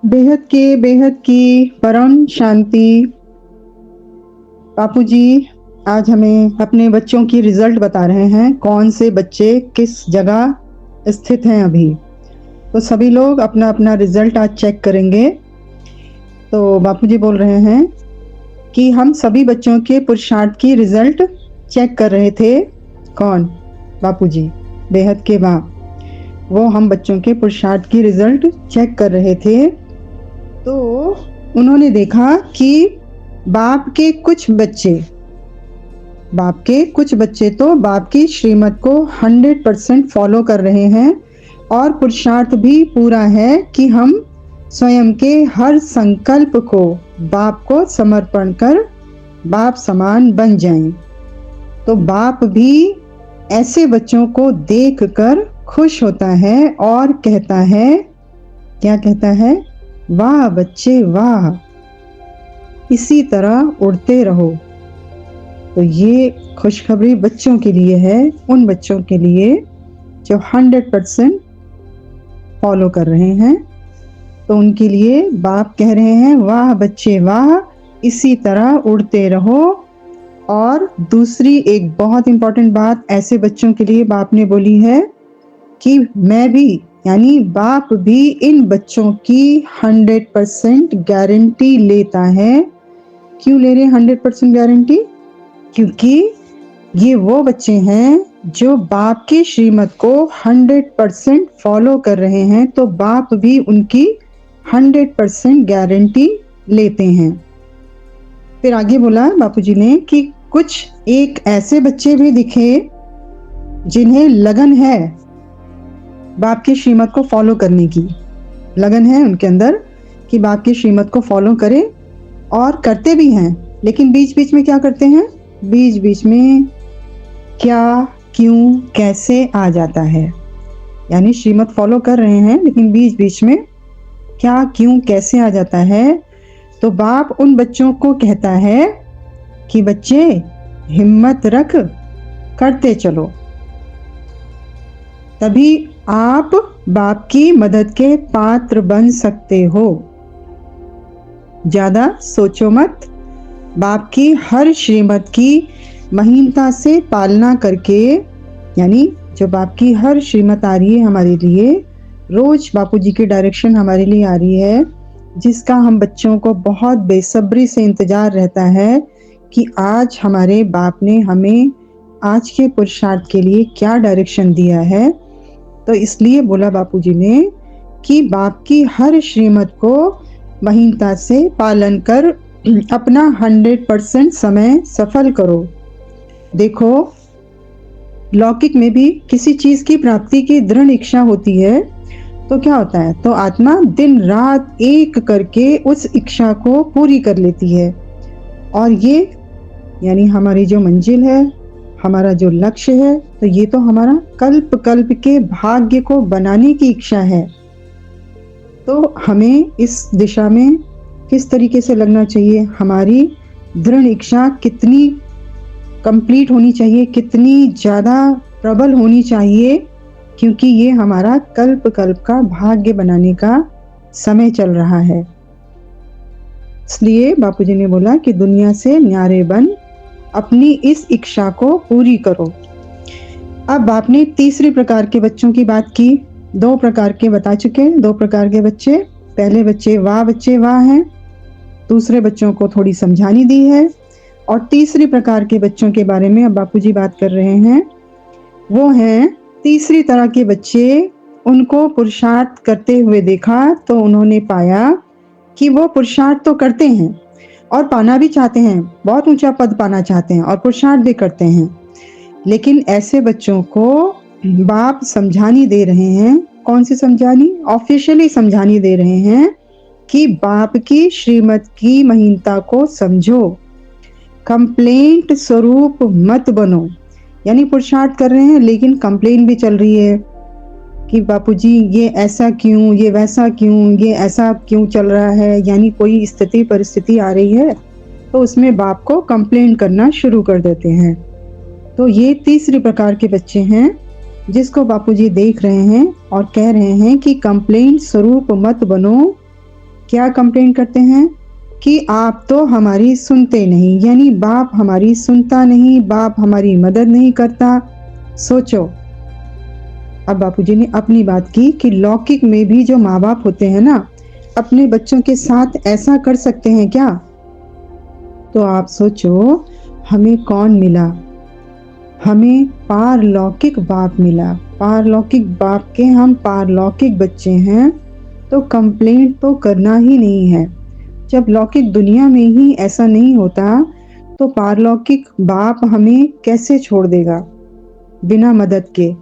बेहद की परम शांति बापूजी आज हमें अपने बच्चों की रिजल्ट बता रहे हैं, कौन से बच्चे किस जगह स्थित हैं अभी। तो सभी लोग अपना अपना रिजल्ट आज चेक करेंगे। तो बापूजी बोल रहे हैं कि हम सभी बच्चों के पुरुषार्थ की रिजल्ट चेक कर रहे थे। कौन? बापूजी बेहद के बाप, वो हम बच्चों के पुरुषार्थ की रिजल्ट चेक कर रहे थे। तो उन्होंने देखा कि बाप के कुछ बच्चे तो बाप की श्रीमत को 100% फॉलो कर रहे हैं और पुरुषार्थ भी पूरा है कि हम स्वयं के हर संकल्प को बाप को समर्पण कर बाप समान बन जाएं। तो बाप भी ऐसे बच्चों को देखकर खुश होता है और कहता है, क्या कहता है? वाह बच्चे वाह, इसी तरह उड़ते रहो। तो ये खुशखबरी बच्चों के लिए है, उन बच्चों के लिए जो 100% फॉलो कर रहे हैं। तो उनके लिए बाप कह रहे हैं, वाह बच्चे वाह, इसी तरह उड़ते रहो। और दूसरी एक बहुत इंपॉर्टेंट बात ऐसे बच्चों के लिए बाप ने बोली है कि मैं भी, यानी बाप भी इन बच्चों की 100% गारंटी लेता है। क्यों ले रहे हैं 100% गारंटी? क्योंकि ये वो बच्चे हैं जो बाप की श्रीमत को 100% फॉलो कर रहे हैं, तो बाप भी उनकी 100% गारंटी लेते हैं। फिर आगे बोला बापूजी ने कि कुछ एक ऐसे बच्चे भी दिखे जिन्हें लगन है बाप की श्रीमत को फॉलो करने की, लगन है उनके अंदर कि बाप की श्रीमत को फॉलो करें, और करते भी हैं। लेकिन बीच बीच में क्या करते हैं? बीच बीच में क्या, क्यों, कैसे आ जाता है। यानी श्रीमत फॉलो कर रहे हैं लेकिन बीच बीच में क्या, क्यों, कैसे आ जाता है। तो बाप उन बच्चों को कहता है कि बच्चे हिम्मत रख, करते चलो, तभी आप बाप की मदद के पात्र बन सकते हो। ज्यादा सोचो मत, बाप की हर श्रीमत की महीनता से पालना करके, यानी जो बाप की हर श्रीमत आ रही है हमारे लिए, रोज बापूजी की डायरेक्शन हमारे लिए आ रही है, जिसका हम बच्चों को बहुत बेसब्री से इंतजार रहता है कि आज हमारे बाप ने हमें आज के पुरुषार्थ के लिए क्या डायरेक्शन दिया है। तो इसलिए बोला बापूजी ने कि बाप की हर श्रीमत को महीनता से पालन कर अपना 100% समय सफल करो। देखो, लौकिक में भी किसी चीज की प्राप्ति की दृढ़ इच्छा होती है तो क्या होता है? तो आत्मा दिन रात एक करके उस इच्छा को पूरी कर लेती है। और ये यानी हमारी जो मंजिल है, हमारा जो लक्ष्य है, तो ये तो हमारा कल्प कल्प के भाग्य को बनाने की इच्छा है। तो हमें इस दिशा में किस तरीके से लगना चाहिए? हमारी दृढ़ इच्छा कितनी कंप्लीट होनी चाहिए, कितनी ज्यादा प्रबल होनी चाहिए, क्योंकि ये हमारा कल्प कल्प का भाग्य बनाने का समय चल रहा है। इसलिए बापूजी ने बोला कि दुनिया से न्यारे बन अपनी इस इच्छा को पूरी करो। अब आपने तीसरी प्रकार के बच्चों की बात की। 2 प्रकार के बता चुके, 2 प्रकार के बच्चे। पहले बच्चे वाह हैं, दूसरे बच्चों को थोड़ी समझानी दी है, और तीसरी प्रकार के बच्चों के बारे में अब बापूजी बात कर रहे हैं। वो हैं तीसरी तरह के बच्चे। उनको पुरुषार्थ करते हुए देखा तो उन्होंने पाया कि वो पुरुषार्थ तो करते हैं और पाना भी चाहते हैं, बहुत ऊंचा पद पाना चाहते हैं और पुरुषार्थ भी करते हैं, लेकिन ऐसे बच्चों को बाप समझानी दे रहे हैं। कौन सी समझानी? ऑफिशियली समझानी दे रहे हैं कि बाप की श्रीमत की महीनता को समझो, कंप्लेंट स्वरूप मत बनो। यानी पुरुषार्थ कर रहे हैं लेकिन कंप्लेन भी चल रही है कि बापूजी ये ऐसा क्यों, ये वैसा क्यों, ये ऐसा क्यों चल रहा है। यानी कोई स्थिति परिस्थिति आ रही है तो उसमें बाप को कंप्लेन करना शुरू कर देते हैं। तो ये तीसरी प्रकार के बच्चे हैं जिसको बापूजी देख रहे हैं और कह रहे हैं कि कंप्लेंट स्वरूप मत बनो, क्या कंप्लेन करते हैं कि आप तो हमारी सुनते नहीं, यानी बाप हमारी सुनता नहीं, बाप हमारी मदद नहीं करता। सोचो, अब बापूजी ने अपनी बात की कि लौकिक में भी जो माँ बाप होते हैं ना, अपने बच्चों के साथ ऐसा कर सकते हैं क्या? तो आप सोचो, हमें कौन मिला? हमें पारलौकिक बाप मिला। पारलौकिक बाप के हम पारलौकिक बच्चे हैं, तो कंप्लेंट तो करना ही नहीं है। जब लौकिक दुनिया में ही ऐसा नहीं होता, तो पारलौकिक बाप हमें कैसे छोड़ देगा? बिना मदद के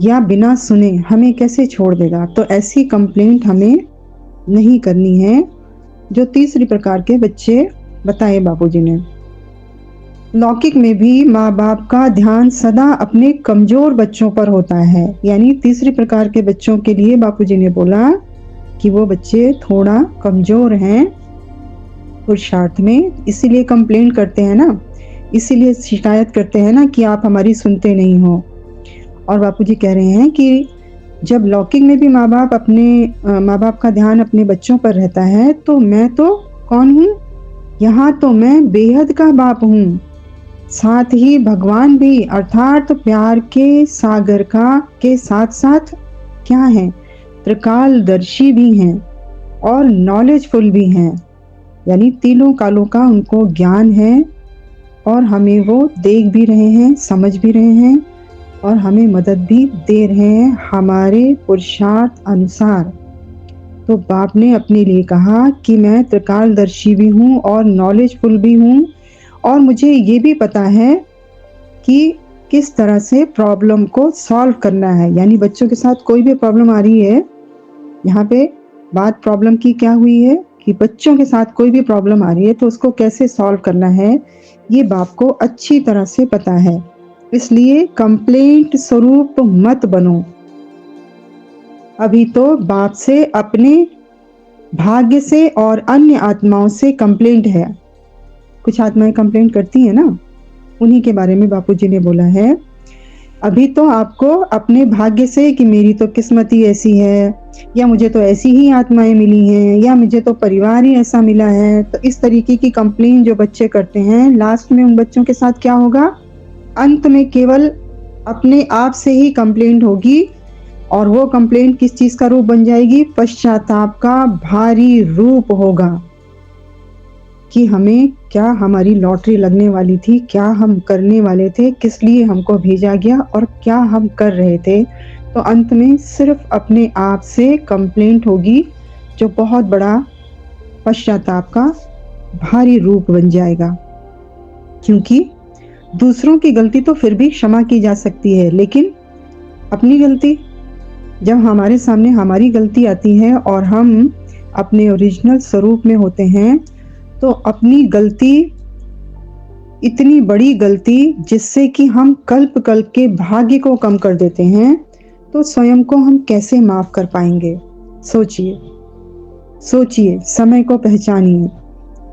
या बिना सुने हमें कैसे छोड़ देगा? तो ऐसी कंप्लेंट हमें नहीं करनी है, जो तीसरी प्रकार के बच्चे बताए बापूजी ने। लौकिक में भी माँ बाप का ध्यान सदा अपने कमजोर बच्चों पर होता है, यानी तीसरी प्रकार के बच्चों के लिए बापूजी ने बोला कि वो बच्चे थोड़ा कमजोर हैं पुरुषार्थ में, इसीलिए कंप्लेंट करते हैं ना, इसीलिए शिकायत करते हैं ना कि आप हमारी सुनते नहीं हो। और बापूजी कह रहे हैं कि जब लौकिक में भी माँ बाप का ध्यान अपने बच्चों पर रहता है, तो मैं तो कौन हूँ? यहाँ तो मैं बेहद का बाप हूँ। साथ ही भगवान भी, अर्थात प्यार के सागर के साथ साथ क्या है? त्रिकालदर्शी भी हैं और नॉलेजफुल भी हैं, यानी तीनों कालों का उनको ज्ञान है और हमें वो देख भी रहे हैं, समझ भी रहे हैं और हमें मदद भी दे रहे हैं हमारे पुरुषार्थ अनुसार। तो बाप ने अपने लिए कहा कि मैं त्रिकालदर्शी भी हूँ और नॉलेजफुल भी हूँ, और मुझे ये भी पता है कि किस तरह से प्रॉब्लम को सॉल्व करना है। यानी बच्चों के साथ कोई भी प्रॉब्लम आ रही है, यहाँ पे बात प्रॉब्लम की क्या हुई है कि बच्चों के साथ कोई भी प्रॉब्लम आ रही है तो उसको कैसे सॉल्व करना है, ये बाप को अच्छी तरह से पता है। इसलिए कंप्लेंट स्वरूप मत बनो। अभी तो बाप से, अपने भाग्य से और अन्य आत्माओं से कंप्लेंट है। कुछ आत्माएं कंप्लेंट करती हैं ना, उन्हीं के बारे में बापूजी ने बोला है। अभी तो आपको अपने भाग्य से कि मेरी तो किस्मत ही ऐसी है, या मुझे तो ऐसी ही आत्माएं मिली हैं, या मुझे तो परिवार ही ऐसा मिला है, तो इस तरीके की कंप्लेन जो बच्चे करते हैं, लास्ट में उन बच्चों के साथ क्या होगा? अंत में केवल अपने आप से ही कंप्लेंट होगी, और वो कंप्लेंट किस चीज का रूप बन जाएगी? पश्चाताप का भारी रूप होगा कि हमें क्या, हमारी लॉटरी लगने वाली थी, क्या हम करने वाले थे, किस लिए हमको भेजा गया और क्या हम कर रहे थे। तो अंत में सिर्फ अपने आप से कंप्लेंट होगी, जो बहुत बड़ा पश्चाताप का भारी रूप बन जाएगा। क्योंकि दूसरों की गलती तो फिर भी क्षमा की जा सकती है, लेकिन अपनी गलती, जब हमारे सामने हमारी गलती आती है और हम अपने ओरिजिनल स्वरूप में होते हैं, तो अपनी गलती, इतनी बड़ी गलती जिससे कि हम कल्प कल्प के भाग्य को कम कर देते हैं, तो स्वयं को हम कैसे माफ कर पाएंगे? सोचिए, सोचिए, समय को पहचानिए।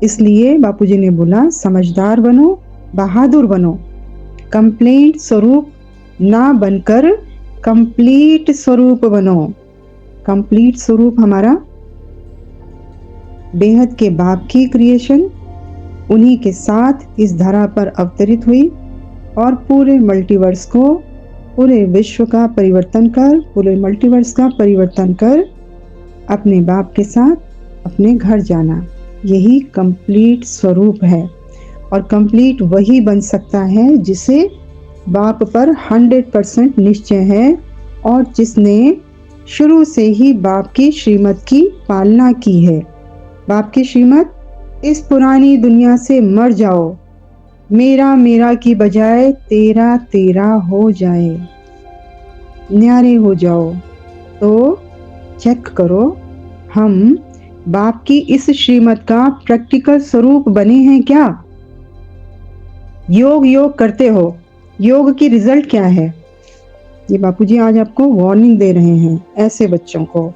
इसलिए बापूजी ने बोला, समझदार बनो, बहादुर बनो, कंप्लेंट स्वरूप ना बनकर कंप्लीट स्वरूप बनो। कंप्लीट स्वरूप हमारा बेहद के बाप की क्रिएशन, उन्हीं के साथ इस धरा पर अवतरित हुई और पूरे मल्टीवर्स को, पूरे विश्व का परिवर्तन कर, पूरे मल्टीवर्स का परिवर्तन कर अपने बाप के साथ अपने घर जाना, यही कंप्लीट स्वरूप है। और कंप्लीट वही बन सकता है जिसे बाप पर 100% निश्चय है और जिसने शुरू से ही बाप की श्रीमत की पालना की है। बाप की श्रीमत, इस पुरानी दुनिया से मर जाओ, मेरा मेरा की बजाय तेरा तेरा हो जाए, न्यारे हो जाओ। तो चेक करो, हम बाप की इस श्रीमत का प्रैक्टिकल स्वरूप बने हैं क्या? योग योग करते हो, योग की रिजल्ट क्या है? ये बापूजी आज आपको वार्निंग दे रहे हैं ऐसे बच्चों को।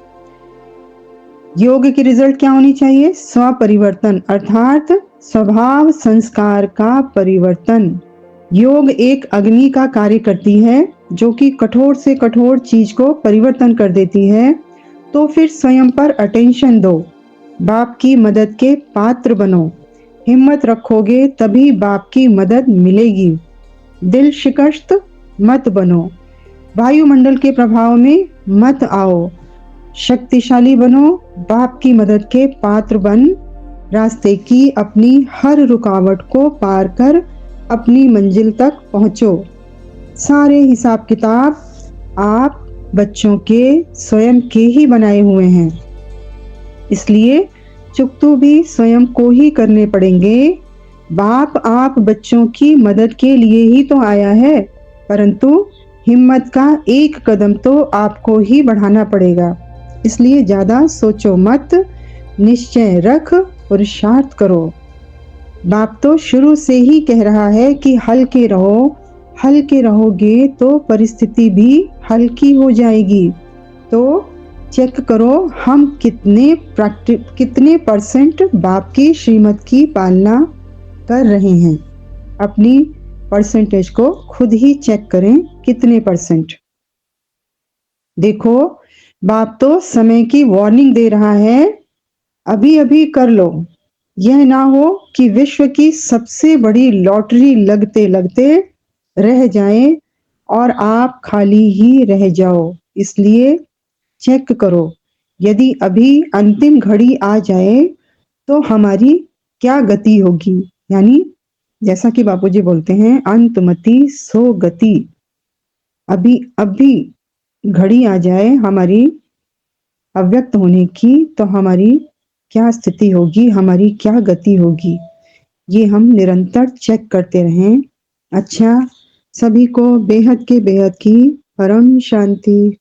योग की रिजल्ट क्या होनी चाहिए? स्वपरिवर्तन, अर्थात स्वभाव संस्कार का परिवर्तन। योग एक अग्नि का कार्य करती है, जो कि कठोर से कठोर चीज को परिवर्तन कर देती है। तो फिर स्वयं पर अटेंशन दो, बाप की मदद के पात्र बनो। हिम्मत रखोगे तभी बाप की मदद मिलेगी। दिल शिकस्त मत बनो, वायुमंडल के प्रभाव में मत आओ। शक्तिशाली बनो, बाप की मदद के पात्र बन रास्ते की अपनी हर रुकावट को पार कर अपनी मंजिल तक पहुंचो। सारे हिसाब किताब आप बच्चों के स्वयं के ही बनाए हुए हैं, इसलिए चुकतू भी स्वयं को ही करने पड़ेंगे। बाप आप बच्चों की मदद के लिए ही तो आया है, परंतु हिम्मत का एक कदम तो आपको ही बढ़ाना पड़ेगा। इसलिए ज्यादा सोचो मत, निश्चय रख, पुरुषार्थ करो। बाप तो शुरू से ही कह रहा है कि हल्के रहो, हल्के रहोगे तो परिस्थिति भी हल्की हो जाएगी। तो चेक करो हम कितने परसेंट बाप की श्रीमत की पालना कर रहे हैं। अपनी परसेंटेज को खुद ही चेक करें, कितने परसेंट। देखो, बाप तो समय की वार्निंग दे रहा है, अभी अभी कर लो। यह ना हो कि विश्व की सबसे बड़ी लॉटरी लगते लगते रह जाए और आप खाली ही रह जाओ। इसलिए चेक करो, यदि अभी अंतिम घड़ी आ जाए तो हमारी क्या गति होगी। यानी जैसा कि बापूजी बोलते हैं, अंतमति सो गति। अभी अभी घड़ी आ जाए हमारी अव्यक्त होने की तो हमारी क्या स्थिति होगी, हमारी क्या गति होगी, ये हम निरंतर चेक करते रहें। अच्छा, सभी को बेहद के बेहद की परम शांति।